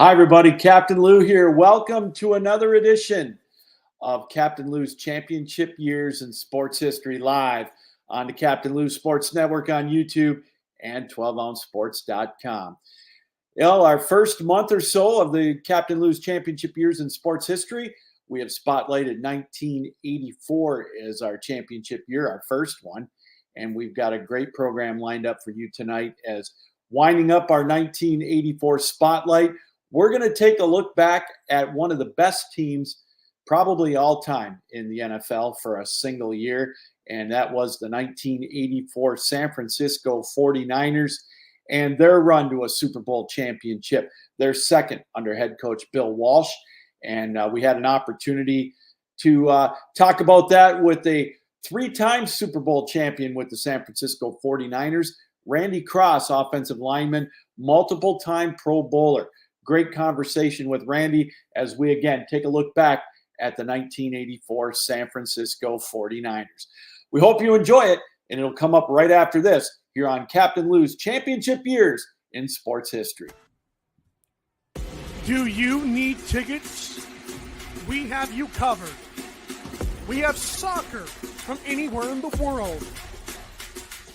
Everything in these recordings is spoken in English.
Hi, everybody. Captain Lou here. Welcome to another edition of Captain Lou's Championship Years in Sports History live on the Captain Lou Sports Network on YouTube and 12ouncesports.com. Our first month or so of the Captain Lou's Championship Years in Sports History, we have spotlighted 1984 as our championship year, our first one. And we've got a great program lined up for you tonight as winding up our 1984 spotlight. We're going to take a look back at one of the best teams, probably all time in the NFL for a single year, and that was the 1984 San Francisco 49ers and their run to a Super Bowl championship, their second under head coach Bill Walsh. And we had an opportunity to talk about that with a three-time Super Bowl champion with the San Francisco 49ers, Randy Cross, offensive lineman, multiple-time Pro Bowler. Great conversation with Randy as we, again, take a look back at the 1984 San Francisco 49ers. We hope you enjoy it, and it'll come up right after this here on Captain Lou's Championship Years in Sports History. Do you need tickets? We have you covered. We have soccer from anywhere in the world.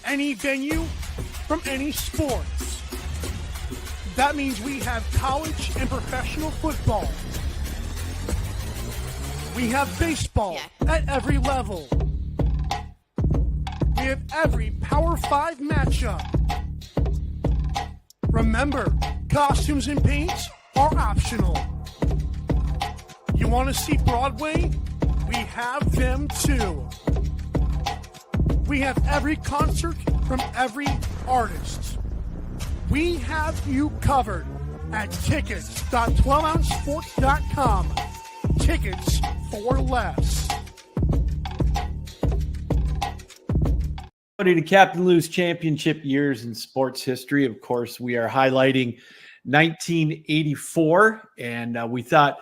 Any venue from any sports. That means we have college and professional football. We have baseball at every level. We have every Power 5 matchup. Remember, costumes and paints are optional. You want to see Broadway? We have them too. We have every concert from every artist. We have you covered at tickets.12ouncesports.com. Tickets for less. To Captain Lou's Championship Years in Sports History. Of course, we are highlighting 1984, and we thought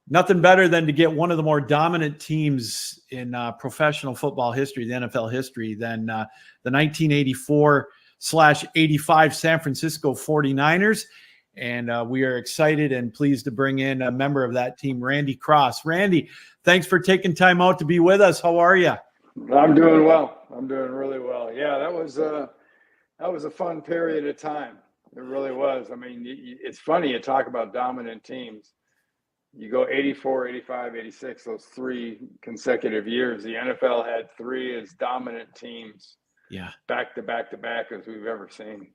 nothing better than to get one of the more dominant teams in professional football history, the NFL history, than the 1984/85 San Francisco 49ers. And we are excited and pleased to bring in a member of that team, Randy Cross. Randy, thanks for taking time out to be with us. How are you? I'm doing well. I'm doing really well. Yeah, that was a fun period of time. It really was. I mean, it's funny you talk about dominant teams. You go 84, 85, 86, those three consecutive years. The NFL had three as dominant teams. Yeah. Back to back to back as we've ever seen.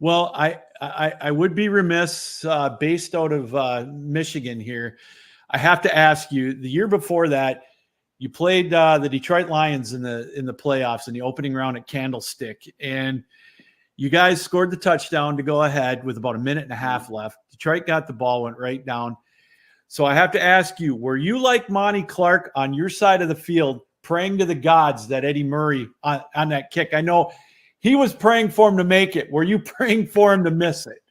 Well, I would be remiss, based out of Michigan here. I have to ask you, the year before that, you played the Detroit Lions in the playoffs in the opening round at Candlestick, and you guys scored the touchdown to go ahead with about a minute and a half left. Detroit got the ball, went right down. So I have to ask you, were you like Monty Clark on your side of the field, praying to the gods that Eddie Murray on that kick? I know he was praying for him to make it. Were you praying for him to miss it?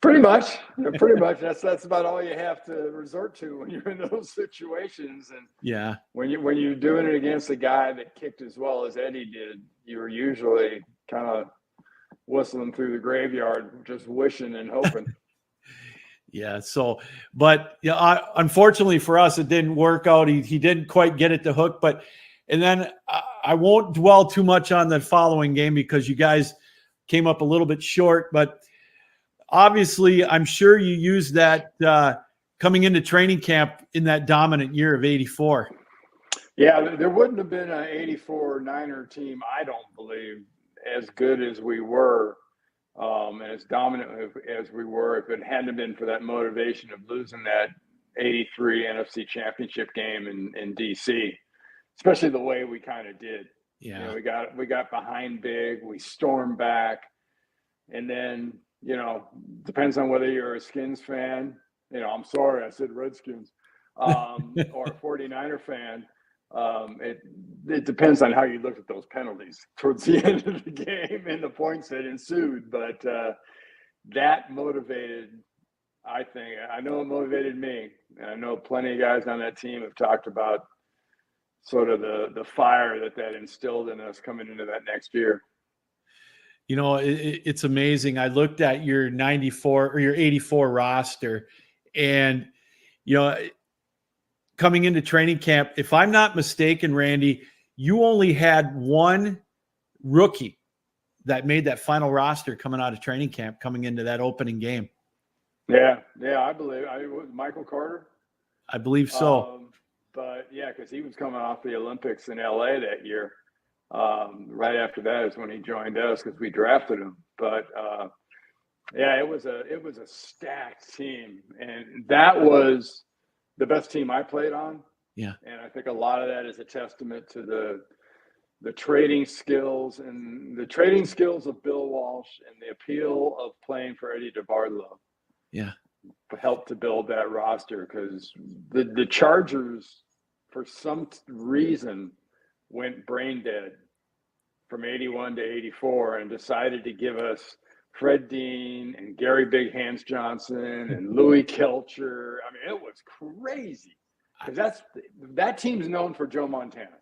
Pretty much. Pretty much. That's about all you have to resort to when you're in those situations. And yeah, when you're doing it against a guy that kicked as well as Eddie did, you were usually kind of whistling through the graveyard, just wishing and hoping. Yeah. So, but yeah, unfortunately for us, it didn't work out. He didn't quite get it to hook. And then I won't dwell too much on the following game because you guys came up a little bit short. But obviously, I'm sure you used that coming into training camp in that dominant year of 84. Yeah, there wouldn't have been an 84 Niner team, I don't believe, as good as we were. And as dominant as we were, if it hadn't been for that motivation of losing that 83 NFC Championship game in DC, especially the way we kind of did. Yeah, we got behind big, we stormed back, and then depends on whether you're a Skins fan. I'm sorry I said Redskins, or a 49er fan. It depends on how you look at those penalties towards the end of the game and the points that ensued. But that motivated, I know it motivated me. And I know plenty of guys on that team have talked about sort of the fire that instilled in us coming into that next year. You know, it's amazing. I looked at your 94 or your 84 roster, and, you know, coming into training camp, if I'm not mistaken, Randy, you only had one rookie that made that final roster coming out of training camp, coming into that opening game. Yeah, I believe Michael Carter. I believe so. But yeah, because he was coming off the Olympics in LA that year. Right after that is when he joined us because we drafted him. But yeah, it was a stacked team, and that was the best team I played on. Yeah, and I think a lot of that is a testament to the trading skills of Bill Walsh and the appeal of playing for Eddie DeBartolo. Yeah, helped to build that roster because the Chargers, for some reason, went brain dead from 81 to 84 and decided to give us Fred Dean and Gary Big Hands Johnson and Louis Kelcher. I mean, it was crazy because that team's known for Joe Montana.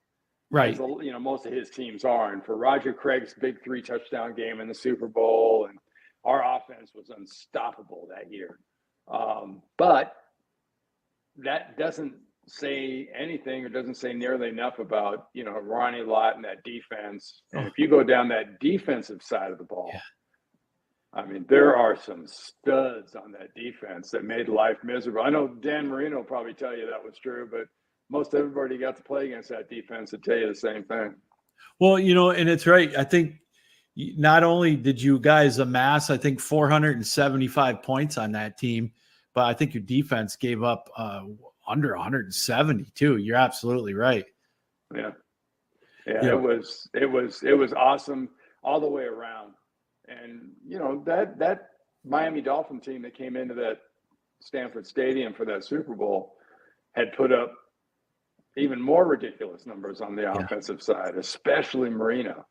right. You know, most of his teams are, and for Roger Craig's big 3 touchdown game in the Super Bowl, and our offense was unstoppable that year. But that doesn't say anything, or doesn't say nearly enough about, you know, Ronnie Lott and that defense. And if you go down that defensive side of the ball, Yeah. I mean, there are some studs on that defense that made life miserable. I know Dan Marino will probably tell you that was true, but most everybody got to play against that defense would tell you the same thing. Well, you know, and it's right. I think not only did you guys amass, I think 475 points on that team, but I think your defense gave up under 170 too. You're absolutely right. Yeah. It was awesome all the way around. And, you know, that Miami Dolphin team that came into that Stanford Stadium for that Super Bowl had put up even more ridiculous numbers on the offensive side, especially Marino.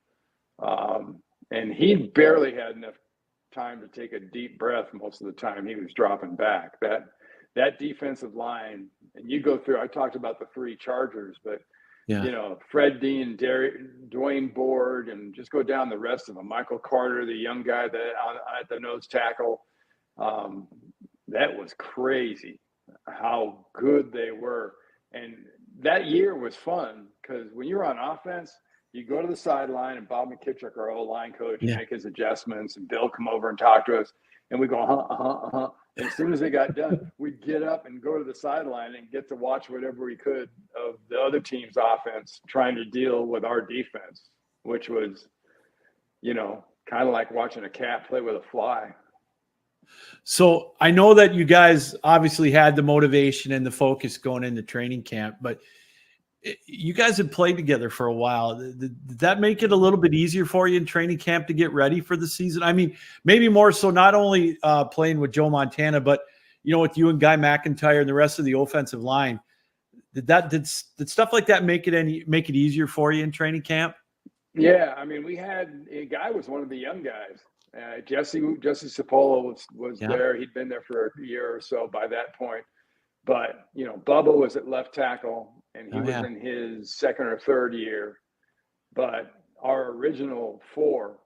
And he barely had enough time to take a deep breath most of the time he was dropping back. That defensive line, and you go through, I talked about the 3 Chargers, but you know, Fred Dean, Dwayne Board, and just go down the rest of them. Michael Carter, the young guy at the nose tackle. That was crazy how good they were. And that year was fun because when you're on offense, you go to the sideline and Bob McKittrick, our O-line coach, make his adjustments, and Bill come over and talk to us, and we go, And as soon as they got done, we'd get up and go to the sideline and get to watch whatever we could of the other team's offense trying to deal with our defense, which was, you know, kind of like watching a cat play with a fly. So I know that you guys obviously had the motivation and the focus going into training camp, but you guys had played together for a while. Did that make it a little bit easier for you in training camp to get ready for the season? I mean, maybe more so not only playing with Joe Montana, but, you know, with you and Guy McIntyre and the rest of the offensive line. Did stuff like that make it easier for you in training camp? Yeah, I mean, we had a guy was one of the young guys. Jesse Cipolla was there. He'd been there for a year or so by that point. But, you know, Bubba was at left tackle, and he was in his second or third year. But our original 4,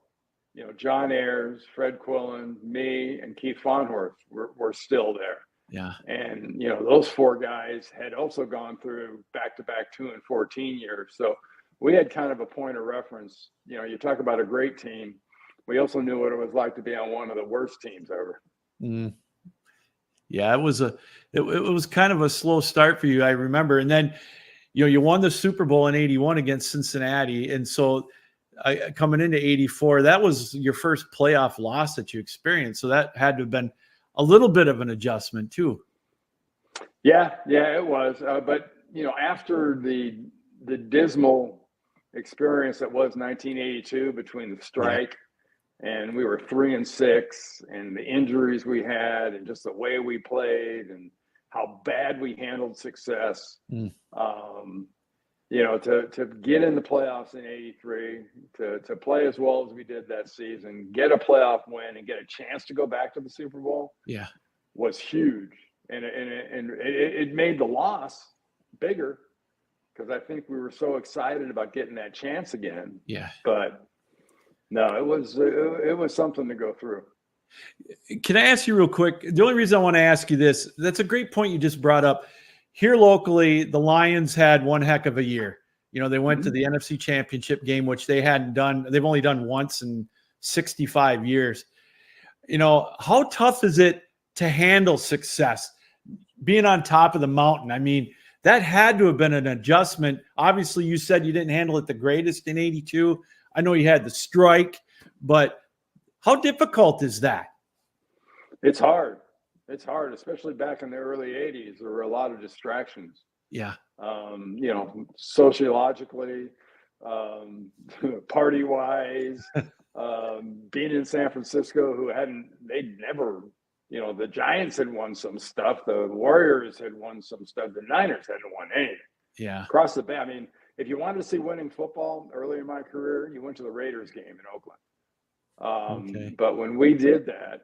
you know, John Ayers, Fred Quillen, me, and Keith Fonhorst were still there. Yeah. And, you know, those 4 guys had also gone through back-to-back 2 and 14 years. So we had kind of a point of reference. You know, you talk about a great team. We also knew what it was like to be on one of the worst teams ever. Mm. Yeah, it was kind of a slow start for you, I remember. And then, you know, you won the Super Bowl in 81 against Cincinnati. And so coming into 84, that was your first playoff loss that you experienced. So that had to have been a little bit of an adjustment too. Yeah, it was. But, you know, after the dismal experience that was 1982 between the strike and we were 3-6, and the injuries we had, and just the way we played, and how bad we handled success. You know, to get in the playoffs in 83, to play as well as we did that season, get a playoff win, and get a chance to go back to the Super Bowl, was huge, and it made the loss bigger because I think we were so excited about getting that chance again. Yeah, but No, it was something to go through. Can I ask you real quick? The only reason I want to ask you this, that's a great point you just brought up. Here locally, the Lions had one heck of a year. You know, they went to the NFC Championship game, which they hadn't done. They've only done once in 65 years. You know, how tough is it to handle success, being on top of the mountain? I mean, that had to have been an adjustment. Obviously, you said you didn't handle it the greatest in 82. I know you had the strike, but how difficult is that? It's hard. It's hard, especially back in the early 80s. There were a lot of distractions. Yeah. You know, sociologically, party-wise, being in San Francisco, they'd never, you know, the Giants had won some stuff. The Warriors had won some stuff. The Niners hadn't won anything. Yeah. Across the bay. I mean, if you wanted to see winning football early in my career, you went to the Raiders game in Oakland. Okay. But when we did that,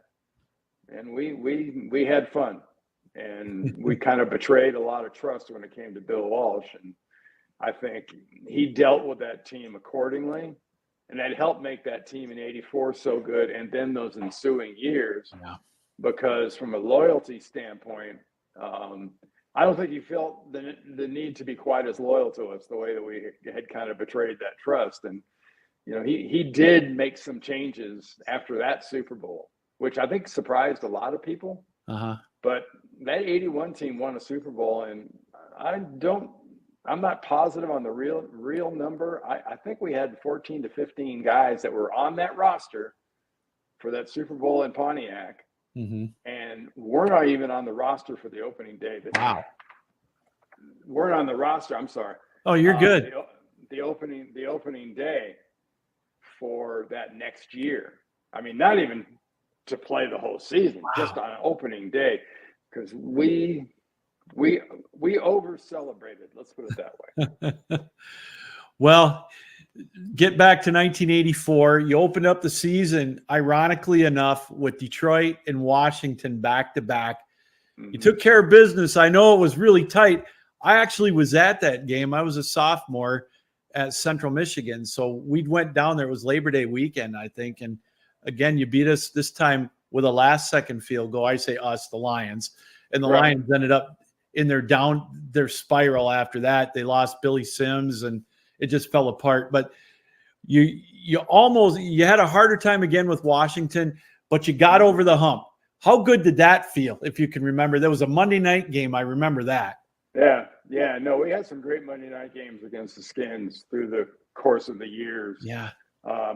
and we had fun, and we kind of betrayed a lot of trust when it came to Bill Walsh, and I think he dealt with that team accordingly, and that helped make that team in '84 so good, and then those ensuing years. Yeah. Because from a loyalty standpoint, I don't think he felt the need to be quite as loyal to us the way that we had kind of betrayed that trust. And you know, he did make some changes after that Super Bowl, which I think surprised a lot of people. But that 81 team won a Super Bowl, and I'm not positive on the real number. I think we had 14 to 15 guys that were on that roster for that Super Bowl in Pontiac. And we're not even on the roster for the opening day. Wow. We're on the roster. I'm sorry. Oh, you're good. The opening day for that next year. I mean, not even to play the whole season, just on opening day, because we over celebrated. Let's put it that way. Well, get back to 1984. You opened up the season, ironically enough, with Detroit and Washington back to back. You took care of business. I know it was really tight. I actually was at that game. I was a sophomore at Central Michigan. So we went down there. It was Labor Day weekend, I think. And again, you beat us this time with a last-second field goal. I say us, the Lions. And the Lions ended up in their spiral after that. They lost Billy Sims, and it just fell apart. But you had a harder time again with Washington, but you got over the hump. How good did that feel, if you can remember? There was a Monday night game. I remember that. Yeah. No, we had some great Monday night games against the Skins through the course of the years. Yeah.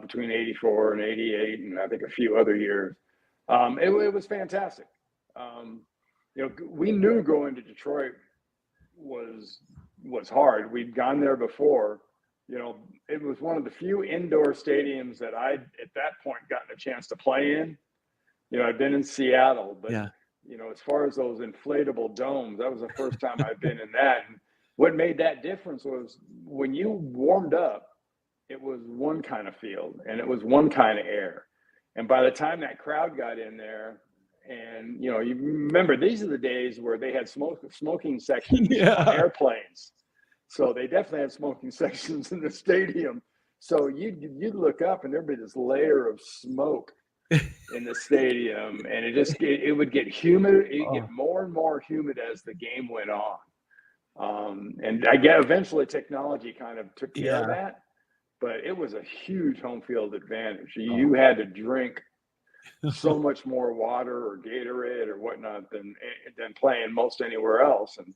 Between 84 and 88, and I think a few other years. It was fantastic. You know, we knew going to Detroit was hard. We'd gone there before. You know, it was one of the few indoor stadiums that I'd at that point gotten a chance to play in. You know, I'd been in Seattle, but you know, as far as those inflatable domes, that was the first time I'd been in that. And what made that difference was when you warmed up, it was one kind of field and it was one kind of air. And by the time that crowd got in there, and you know, you remember these are the days where they had smoking sections on airplanes. So they definitely had smoking sections in the stadium. So you'd look up and there'd be this layer of smoke in the stadium, and it would get humid. It would get more and more humid as the game went on. And I guess eventually technology kind of took care of that, but it was a huge home field advantage. You had to drink so much more water or Gatorade or whatnot than playing most anywhere else. And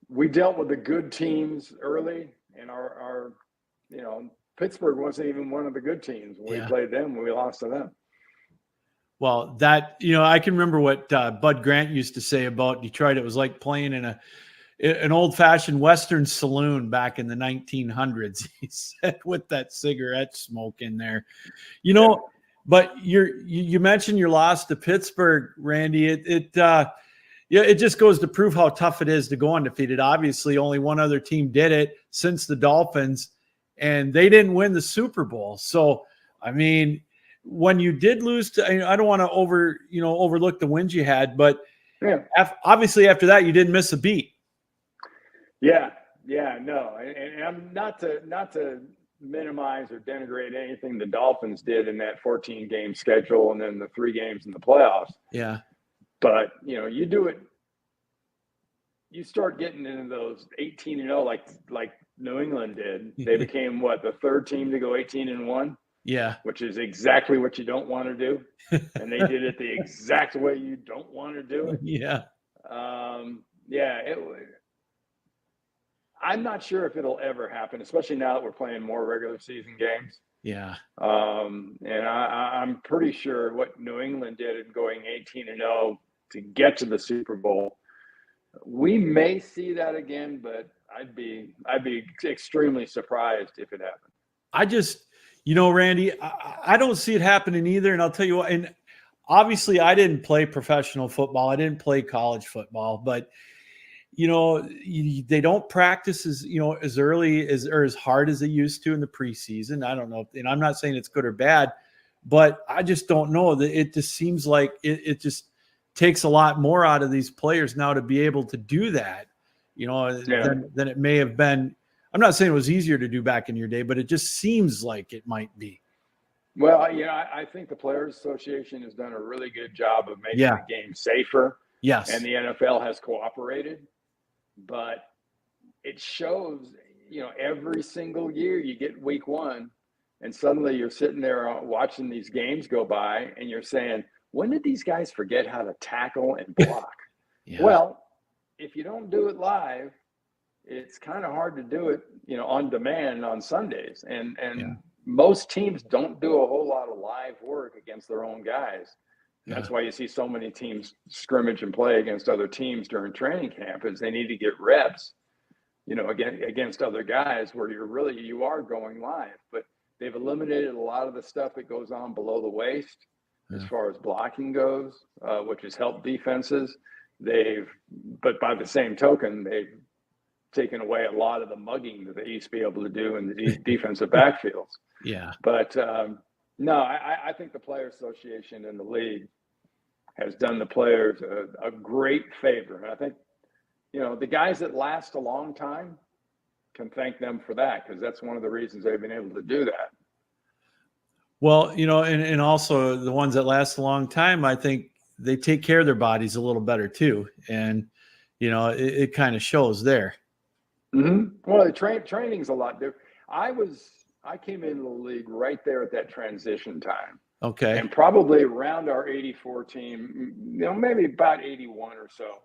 we dealt with the good teams early, and our you know, Pittsburgh wasn't even one of the good teams. When we played them, we lost to them. Well, that, you know, I can remember what Bud Grant used to say about Detroit. It was like playing in an old-fashioned Western saloon back in the 1900s. He said, with that cigarette smoke in there, you know. But you mentioned your loss to Pittsburgh, Randy. It just goes to prove how tough it is to go undefeated. Obviously, only one other team did it since the Dolphins, and they didn't win the Super Bowl. So, I mean, when you did lose to, I don't want to overlook the wins you had, but obviously after that, you didn't miss a beat. No, and I'm not to minimize or denigrate anything the Dolphins did in that 14-game schedule and then the 3 games in the playoffs. Yeah. But, you do it, you start getting into those 18-0 like New England did. They became the 3rd team to go 18-1. Yeah. Which is exactly what you don't want to do. And they did it the exact way you don't want to do it. Yeah. I'm not sure if it'll ever happen, especially now that we're playing more regular season games. Yeah. And I'm pretty sure what New England did in going 18-0 to get to the Super Bowl, we may see that again, but I'd be extremely surprised if it happened. I just, Randy, I don't see it happening either. And I'll tell you what, and obviously I didn't play professional football. I didn't play college football, but they don't practice as early or as hard as they used to in the preseason. I don't know. And I'm not saying it's good or bad, but I just don't know that it just seems like it just takes a lot more out of these players now to be able to do that, than it may have been. I'm not saying it was easier to do back in your day, but it just seems like it might be. Well, I think the Players Association has done a really good job of making the game safer. Yes. And the NFL has cooperated. But it shows, every single year you get week 1 and suddenly you're sitting there watching these games go by and you're saying, when did these guys forget how to tackle and block? Yeah. Well, if you don't do it live, it's kind of hard to do it, on demand on Sundays. And most teams don't do a whole lot of live work against their own guys. That's why you see so many teams scrimmage and play against other teams during training camp, is they need to get reps, against other guys where you are going live. But they've eliminated a lot of the stuff that goes on below the waist as far as blocking goes, which has helped defenses. But by the same token, they've taken away a lot of the mugging that they used to be able to do in the defensive backfields. Yeah. But no, I think the Players Association and the league has done the players a great favor. And I think, the guys that last a long time can thank them for that, because that's one of the reasons they've been able to do that. Well, and also the ones that last a long time, I think they take care of their bodies a little better too. And, it kind of shows there. Mm-hmm. Well, the training's a lot different. I came into the league right there at that transition time. Okay. And probably around our 84 team, maybe about 81 or so,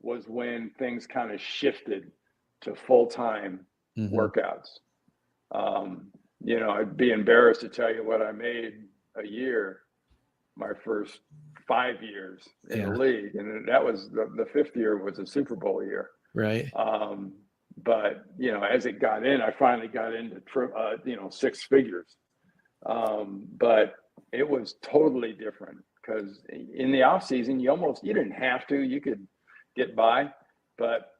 was when things kind of shifted to full-time workouts. I'd be embarrassed to tell you what I made a year, my first 5 years in the league. And that was the 5th year was a Super Bowl year. Right. But, as it got in, I finally got into, 6 figures. But it was totally different, because in the off season, you didn't have to, you could get by, but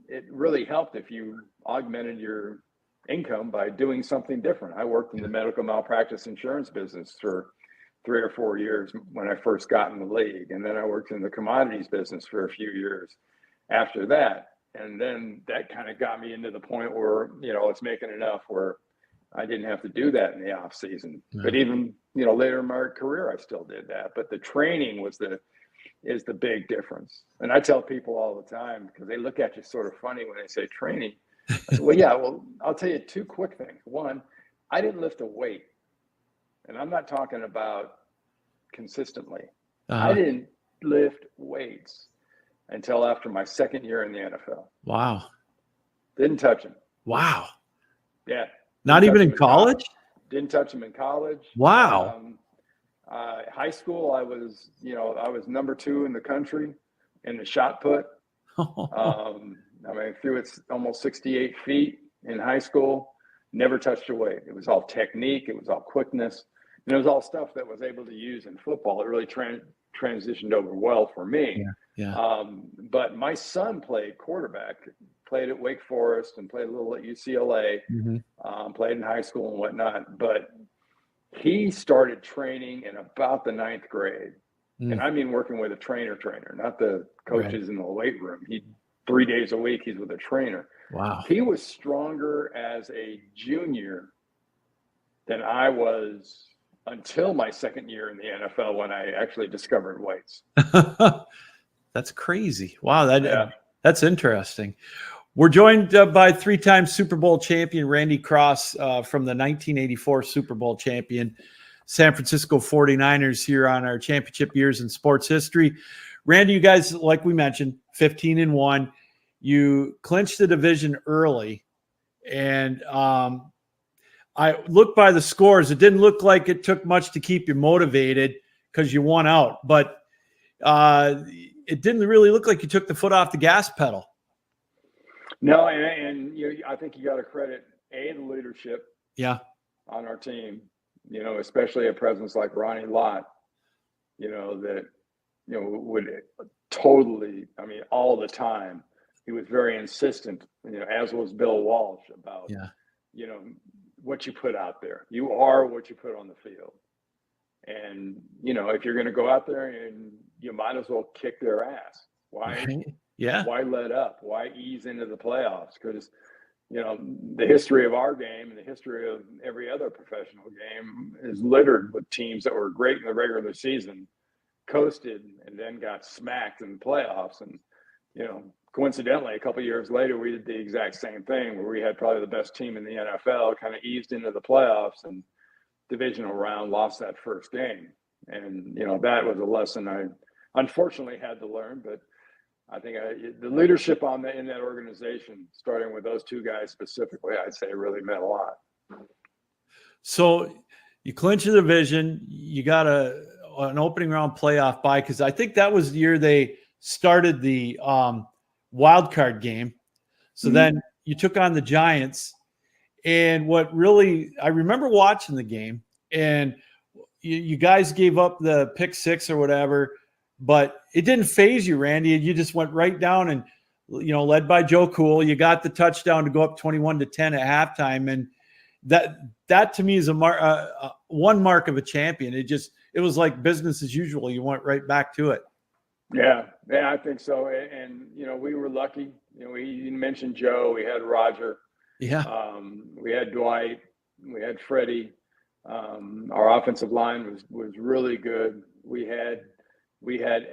it really helped if you augmented your income by doing something different. I worked in the medical malpractice insurance business for 3 or 4 years when I first got in the league. And then I worked in the commodities business for a few years after that. And then that kind of got me into the point where, it's making enough where I didn't have to do that in the off season. Yeah. But even, later in my career, I still did that. But the training is the big difference. And I tell people all the time, because they look at you sort of funny when they say training. I say, well, I'll tell you 2 quick things. One, I didn't lift a weight. And I'm not talking about consistently. I didn't lift weights until after my 2nd year in the NFL. Wow. Didn't touch them. Wow. Yeah. Not even in college? Didn't touch them in college. Wow. High school, I was number 2 in the country in the shot put. Threw it almost 68 feet in high school. Never touched a weight. It was all technique. It was all quickness. And it was all stuff that was able to use in football. It really transitioned over well for me. Yeah. But my son played quarterback, played at Wake Forest and played a little at UCLA, played in high school and whatnot. But he started training in about the 9th grade. And I mean working with a trainer, not the coaches in the weight room. 3 days a week, he's with a trainer. Wow. He was stronger as a junior than I was until my second year in the NFL when I actually discovered weights. That's crazy. Wow, Yeah. that's interesting. We're joined by three-time Super Bowl champion Randy Cross from the 1984 Super Bowl champion San Francisco 49ers here on our championship years in sports history. Randy, you guys, like we mentioned, 15-1. You clinched the division early, and I looked by the scores. It didn't look like it took much to keep you motivated because you won out, but it didn't really look like you took the foot off the gas pedal. No, and I think you got to credit the leadership. Yeah. On our team, especially a presence like Ronnie Lott, that would totally, all the time. He was very insistent, as was Bill Walsh, about what you put out there. You are what you put on the field. And, if you're going to go out there, and you might as well kick their ass. Why? Right. Yeah. Why let up? Why ease into the playoffs? Because, the history of our game and the history of every other professional game is littered with teams that were great in the regular season, coasted, and then got smacked in the playoffs. And, coincidentally, a couple of years later, we did the exact same thing where we had probably the best team in the NFL, kind of eased into the playoffs, and divisional round lost that first game. And, that was a lesson I unfortunately had to learn, but I think the leadership in that organization, starting with those two guys specifically, I'd say really meant a lot. So you clinch the division, you got an opening round playoff bye, because I think that was the year they started the wild card game. So then you took on the Giants, and I remember watching the game, and you guys gave up the pick six or whatever, but it didn't phase you, Randy. You just went right down and, led by Joe Cool, you got the touchdown to go up 21-10 at halftime. And that to me is one mark of a champion. It was like business as usual. You went right back to it. Yeah, I think so. And, we were lucky. You mentioned Joe, we had Roger. Yeah. We had Dwight, we had Freddie. Our offensive line was really good. We had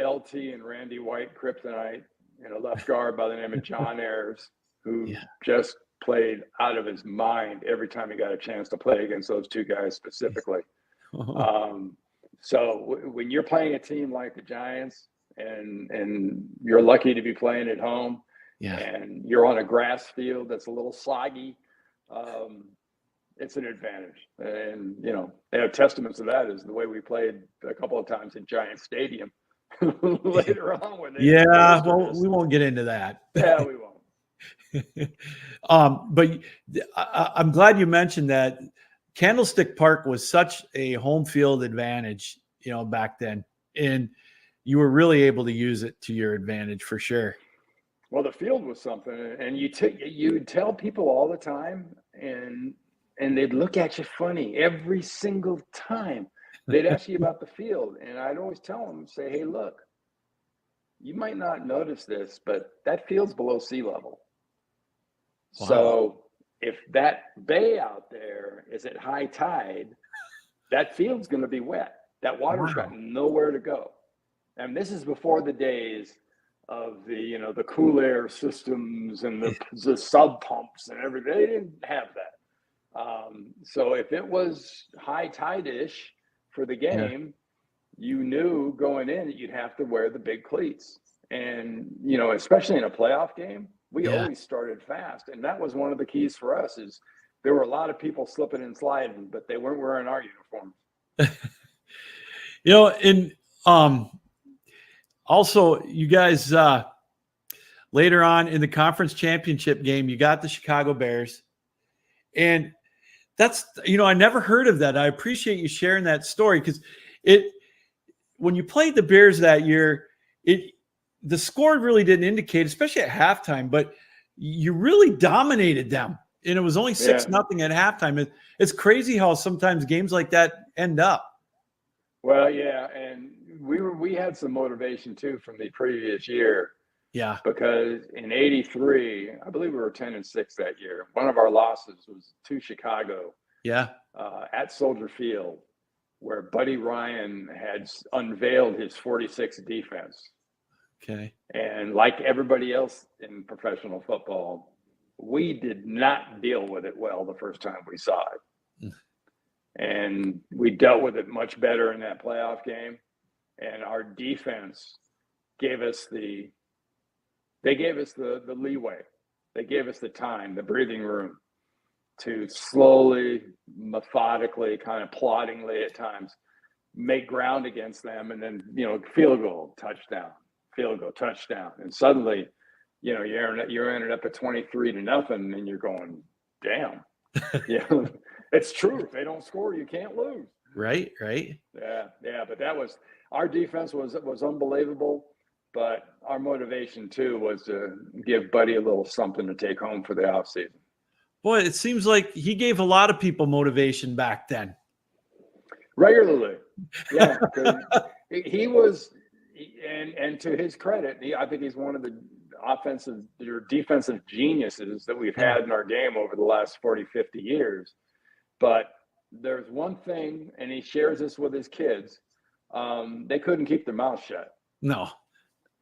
LT and Randy White kryptonite, and a left guard by the name of John Ayers, who just played out of his mind every time he got a chance to play against those two guys specifically. So when you're playing a team like the Giants, and you're lucky to be playing at home, and you're on a grass field that's a little soggy, it's an advantage. And, a testament to that is the way we played a couple of times in Giant Stadium later on. We won't get into that. Yeah, we won't. But I'm glad you mentioned that. Candlestick Park was such a home field advantage, back then. And you were really able to use it to your advantage for sure. Well, the field was something, and you'd tell people all the time, and they'd look at you funny every single time. They'd ask you about the field, and I'd always tell them, say, hey, look, you might not notice this, but that field's below sea level. Wow. So if that bay out there is at high tide, that field's going to be wet. That water's got nowhere to go. And this is before the days of the cool air systems and the sub pumps and everything. They didn't have that. So if it was high tide-ish for the game, you knew going in that you'd have to wear the big cleats. And, especially in a playoff game, we always started fast. And that was one of the keys for us is there were a lot of people slipping and sliding, but they weren't wearing our uniforms. Also, you guys, later on in the conference championship game, you got the Chicago Bears. And that's, I never heard of that. I appreciate you sharing that story because when you played the Bears that year, the score really didn't indicate, especially at halftime, but you really dominated them. And it was only 6-0 at halftime. It's crazy how sometimes games like that end up. Well, yeah, and we had some motivation too from the previous year. Yeah. Because in '83, I believe we were 10-6 that year. One of our losses was to Chicago. Yeah. At at Soldier Field where Buddy Ryan had unveiled his 46 defense. Okay. And like everybody else in professional football, we did not deal with it well the first time we saw it. And we dealt with it much better in that playoff game. And our defense gave us the leeway. They gave us the time, the breathing room to slowly, methodically, kind of ploddingly at times make ground against them, and then, field goal, touchdown, field goal, touchdown. And suddenly, you're ended up at 23-0, and you're going, damn. It's true. If they don't score, you can't lose. Right. Yeah. But our defense was unbelievable. But our motivation too was to give Buddy a little something to take home for the offseason. Boy, it seems like he gave a lot of people motivation back then. Regularly. Yeah. He was, and to his credit, I think he's one of the offensive or defensive geniuses that we've had in our game over the last 40, 50 years. But there's one thing, and he shares this with his kids. They couldn't keep their mouth shut. No.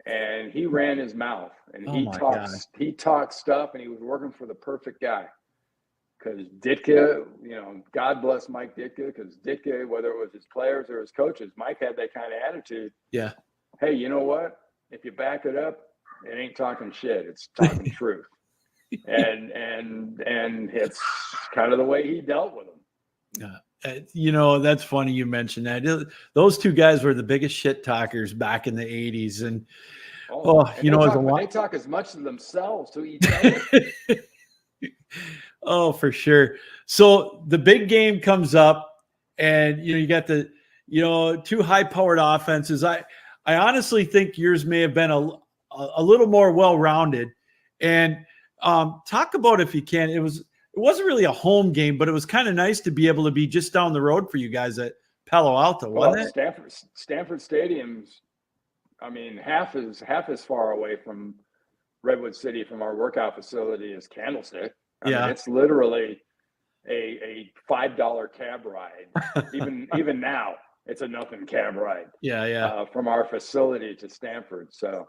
And he ran his mouth, and he talked stuff, and he was working for the perfect guy. Because Ditka, God bless Mike Ditka, because Ditka, whether it was his players or his coaches, Mike had that kind of attitude. Yeah. Hey, you know what? If you back it up, it ain't talking shit. It's talking truth. And it's kind of the way he dealt with them. That's funny you mentioned that. Those two guys were the biggest shit talkers back in the 80s. And, they talk as much to themselves to each other. Oh, for sure. So the big game comes up, and, you got the, two high-powered offenses. I honestly think yours may have been a little more well-rounded. And talk about, if you can, it wasn't really a home game, but it was kind of nice to be able to be just down the road for you guys at Palo Alto, wasn't it? Stanford Stadium's, half as far away from Redwood City from our workout facility as Candlestick. It's literally a $5 cab ride. even now, it's a nothing cab ride. From our facility to Stanford. So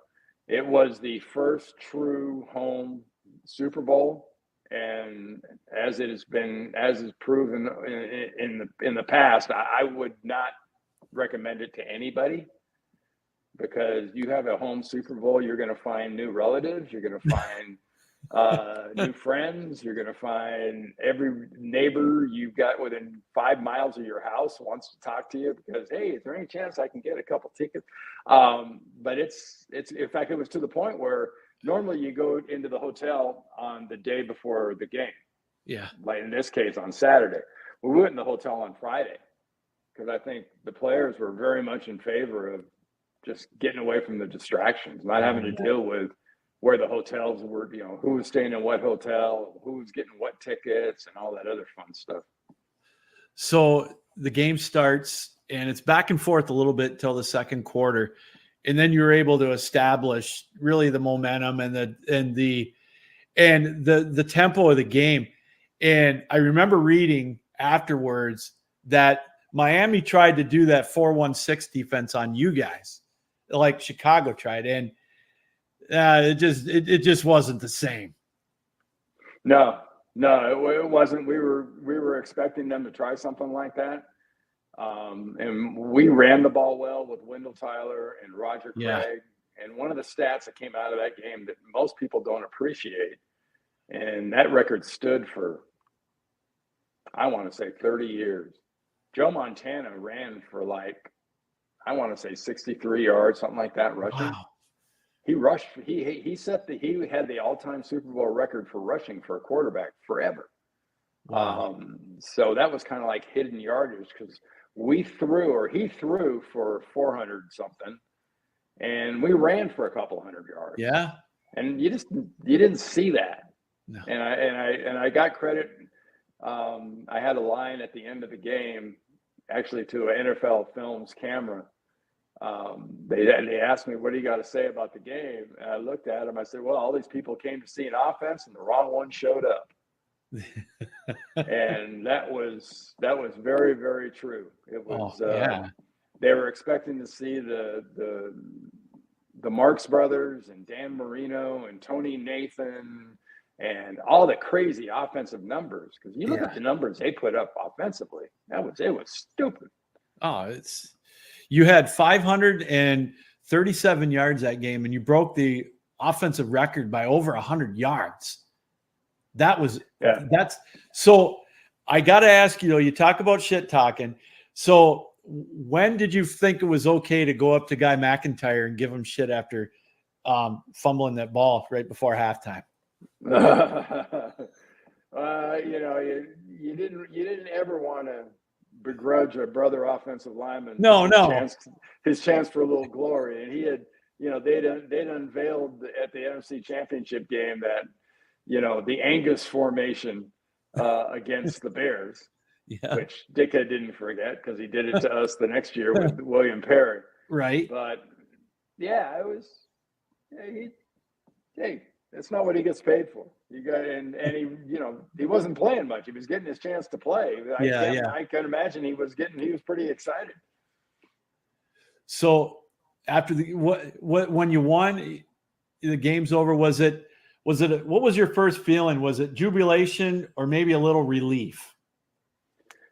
it was the first true home Super Bowl. And as is proven in the past, I would not recommend it to anybody, because you have a home Super Bowl, you're going to find new relatives, you're going to find new friends, you're going to find every neighbor you've got within 5 miles of your house wants to talk to you because, hey, is there any chance I can get a couple tickets? But it's in fact, it was to the point where normally you go into the hotel on the day before the game. Yeah. Like in this case, on Saturday. We went in the hotel on Friday because I think the players were very much in favor of just getting away from the distractions, not having to deal with where the hotels were, who was staying in what hotel, who was getting what tickets, and all that other fun stuff. So the game starts, and it's back and forth a little bit till the second quarter. And then you're able to establish really the momentum and the tempo of the game. And I remember reading afterwards that Miami tried to do that 4-1-6 defense on you guys, like Chicago tried, and it just wasn't the same. No, it wasn't. We were expecting them to try something like that. And we ran the ball well with Wendell Tyler and Roger Craig. Yeah. And one of the stats that came out of that game that most people don't appreciate, and that record stood for, I want to say 30 years. Joe Montana ran for I want to say 63 yards, something like that, rushing. Wow. He rushed. He had the all-time Super Bowl record for rushing for a quarterback forever. Wow. So that was kind of like hidden yardage because he threw for 400 something, and we ran for a couple hundred yards. Yeah. And you didn't see that. No. And I got credit. I had a line at the end of the game, actually to an NFL Films camera. They asked me, what do you got to say about the game? And I looked at them. I said, well, all these people came to see an offense and the wrong one showed up. And that was very, very true. It was yeah. they were expecting to see the Marx Brothers and Dan Marino and Tony Nathan and all the crazy offensive numbers, because you look at the numbers they put up offensively. It was stupid. Oh, you had 537 yards that game, and you broke the offensive record by over 100 yards. That's so. I got to ask you though. You talk about shit talking. So when did you think it was okay to go up to Guy McIntyre and give him shit after fumbling that ball right before halftime? You didn't ever want to begrudge a brother offensive lineman his chance for a little glory. And he had, they'd unveiled at the NFC Championship game that, the Angus formation against the Bears, which Ditka didn't forget because he did it to us the next year with William Perry. Right. But yeah, it was, hey, that's not what he gets paid for. You got, and he wasn't playing much. He was getting his chance to play. I can imagine he was pretty excited. So after when you won, the game's over. What was your first feeling? Was it jubilation or maybe a little relief?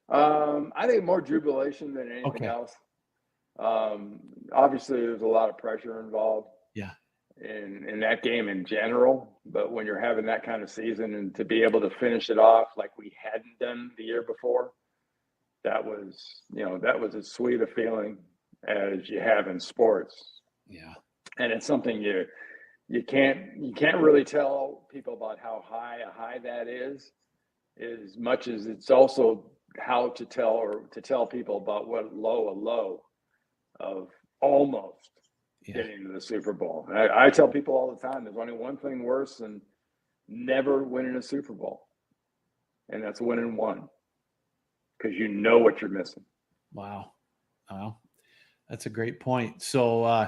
I think more jubilation than anything else. Obviously, there's a lot of pressure involved. Yeah. In that game in general, but when you're having that kind of season and to be able to finish it off like we hadn't done the year before, that was as sweet a feeling as you have in sports. Yeah. And it's something you can't really tell people about how high a high that is, as much as it's also how to tell people about what a low of almost getting to the Super Bowl. I tell people all the time, there's only one thing worse than never winning a Super Bowl, and that's winning one, because you know what you're missing. Wow. That's a great point. So,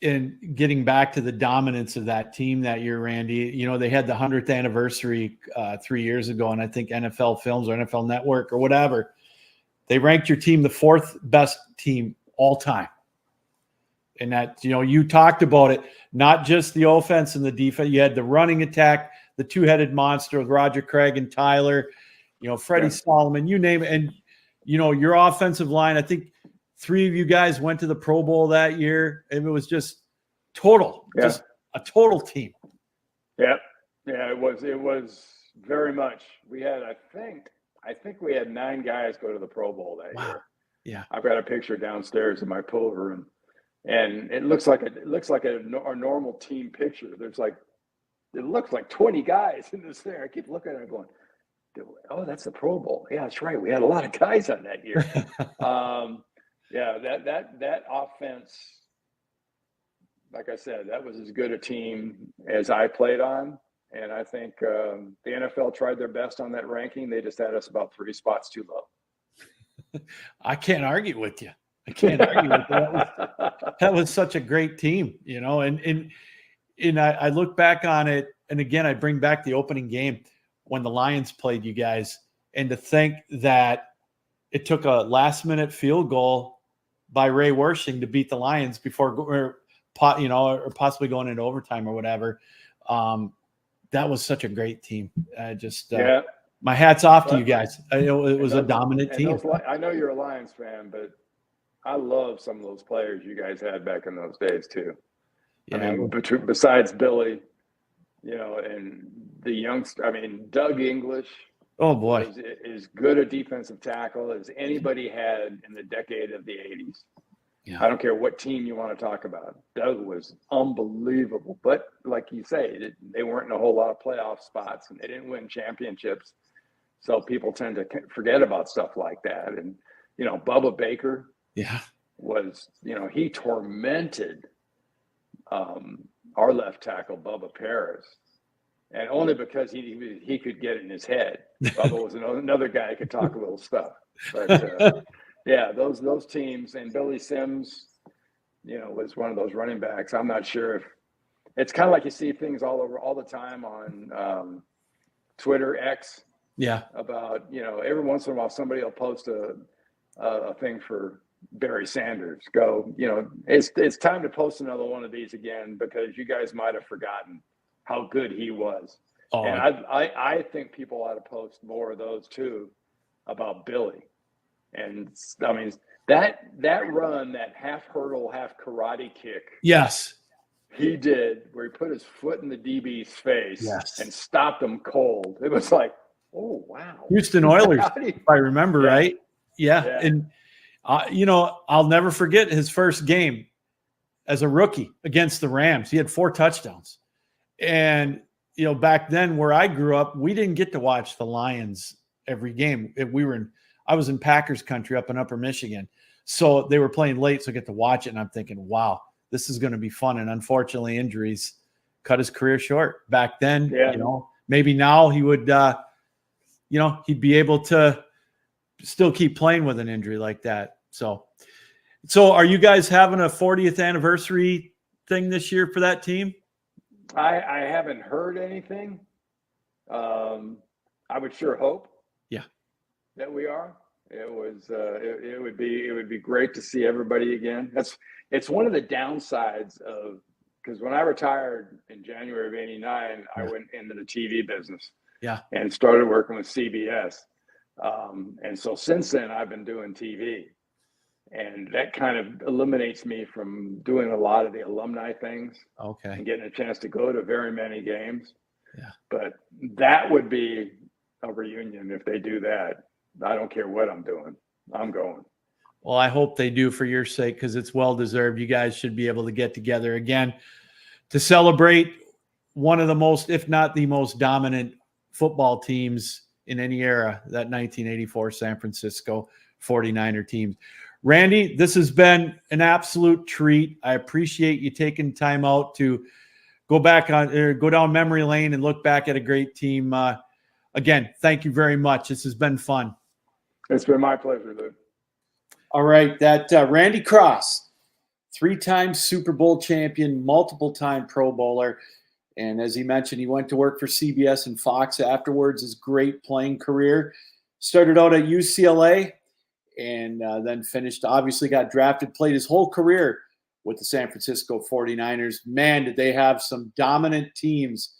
in getting back to the dominance of that team that year, Randy, they had the 100th anniversary 3 years ago, and I think NFL Films or NFL Network or whatever, they ranked your team the 4th best team all time. And that, you talked about it, not just the offense and the defense. You had the running attack, the two-headed monster with Roger Craig and Tyler, Freddie Solomon, you name it. And, your offensive line, I think 3 of you guys went to the Pro Bowl that year. And it was just just a total team. Yeah. Yeah, it was very much. We had, I think we had 9 guys go to the Pro Bowl that year. Yeah. I've got a picture downstairs in my pool room. And it looks like a normal team picture. It looks like 20 guys in this thing. I keep looking at it going, oh, that's the Pro Bowl. Yeah, that's right. We had a lot of guys on that year. That offense, like I said, that was as good a team as I played on. And I think the NFL tried their best on that ranking. They just had us about 3 spots too low. I can't argue with you. I can't argue with that. That was such a great team, and I look back on it, and again, I bring back the opening game when the Lions played you guys, and to think that it took a last-minute field goal by Ray Wersching to beat the Lions before, or possibly going into overtime or whatever. That was such a great team. My hat's off to you guys. It was a dominant team. I know you're a Lions fan, but I love some of those players you guys had back in those days too. Yeah. I mean, besides Billy, and the youngster, Doug English. Oh boy, was as good a defensive tackle as anybody had in the decade of the 80s. Yeah. I don't care what team you want to talk about. Doug was unbelievable. But like you say, they weren't in a whole lot of playoff spots, and they didn't win championships. So people tend to forget about stuff like that. And Bubba Baker. Yeah, was he tormented our left tackle Bubba Paris, and only because he could get it in his head. Bubba was another guy who could talk a little stuff. But those teams, and Billy Sims, was one of those running backs. I'm not sure if it's kind of like you see things all the time on Twitter X. Yeah. About, every once in a while somebody will post a thing for Barry Sanders. Go, it's time to post another one of these again because you guys might have forgotten how good he was. Oh. And I think people ought to post more of those too about Billy. And I mean that run, that half hurdle, half karate kick. Yes. He did, where he put his foot in the DB's face Yes. and stopped him cold. It was like, oh, wow. Houston Oilers, if I remember right. Yeah. And, I'll never forget his first game as a rookie against the Rams. He had 4 touchdowns. And, back then where I grew up, we didn't get to watch the Lions every game. I was in Packers country up in Upper Michigan. So they were playing late, so I get to watch it. And I'm thinking, wow, this is going to be fun. And unfortunately, injuries cut his career short. Back then, maybe now he would, he'd be able to still keep playing with an injury like that. So are you guys having a 40th anniversary thing this year for that team? I haven't heard anything. I would sure hope. Yeah. That we are. It was. It would be great to see everybody again. It's one of the downsides of, because when I retired in January of '89, I went into the TV business. Yeah. And started working with CBS. And so since then, I've been doing TV, and that kind of eliminates me from doing a lot of the alumni things. Okay. And getting a chance to go to very many games. Yeah. But that would be a reunion if they do that. I don't care what I'm doing. I'm going. Well, I hope they do for your sake, because it's well-deserved. You guys should be able to get together again to celebrate one of the most, if not the most dominant football teams in any era, that 1984 San Francisco 49er team. Randy, this has been an absolute treat. I appreciate you taking time out to go down memory lane and look back at a great team. Again, thank you very much. This has been fun. It's been my pleasure, Lou. All right. That Randy Cross, 3-time Super Bowl champion, multiple-time Pro Bowler. And as he mentioned, he went to work for CBS and Fox afterwards. His great playing career. Started out at UCLA and then finished, obviously got drafted, played his whole career with the San Francisco 49ers. Man, did they have some dominant teams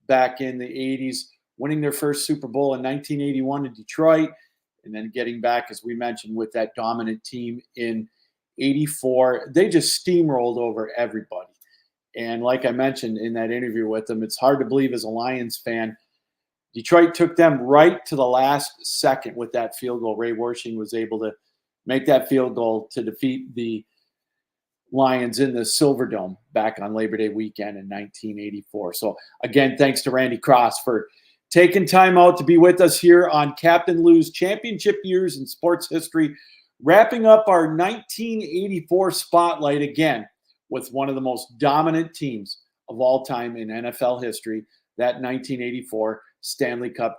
back in the 80s, winning their first Super Bowl in 1981 in Detroit, and then getting back, as we mentioned, with that dominant team in 84. They just steamrolled over everybody. And like I mentioned in that interview with them, it's hard to believe as a Lions fan, Detroit took them right to the last second with that field goal. Ray Wersching was able to make that field goal to defeat the Lions in the Silverdome back on Labor Day weekend in 1984. So again, thanks to Randy Cross for taking time out to be with us here on Captain Lou's Championship Years in Sports History, wrapping up our 1984 spotlight again with one of the most dominant teams of all time in NFL history, that 1984 Stanley Cup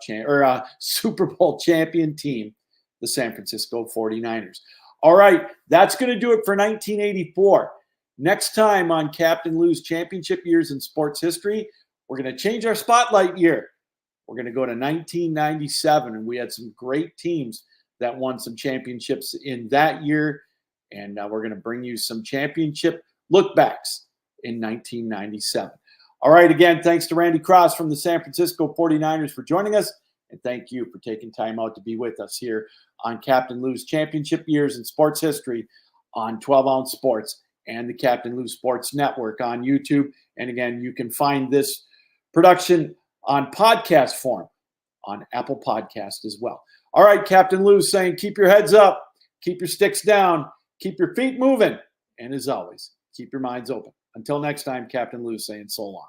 Super Bowl champion team, the San Francisco 49ers. All right, that's going to do it for 1984. Next time on Captain Lou's Championship Years in Sports History, we're going to change our spotlight year. We're going to go to 1997, and we had some great teams that won some championships in that year, and we're going to bring you some championship look-backs in 1997. All right, again, thanks to Randy Cross from the San Francisco 49ers for joining us, and thank you for taking time out to be with us here on Captain Lou's Championship Years in Sports History on 12 Ounce Sports and the Captain Lou Sports Network on YouTube. And again, you can find this production on podcast form on Apple Podcast as well. All right, Captain Lou saying keep your heads up, keep your sticks down, keep your feet moving, and as always, keep your minds open. Until next time, Captain Lou saying so long.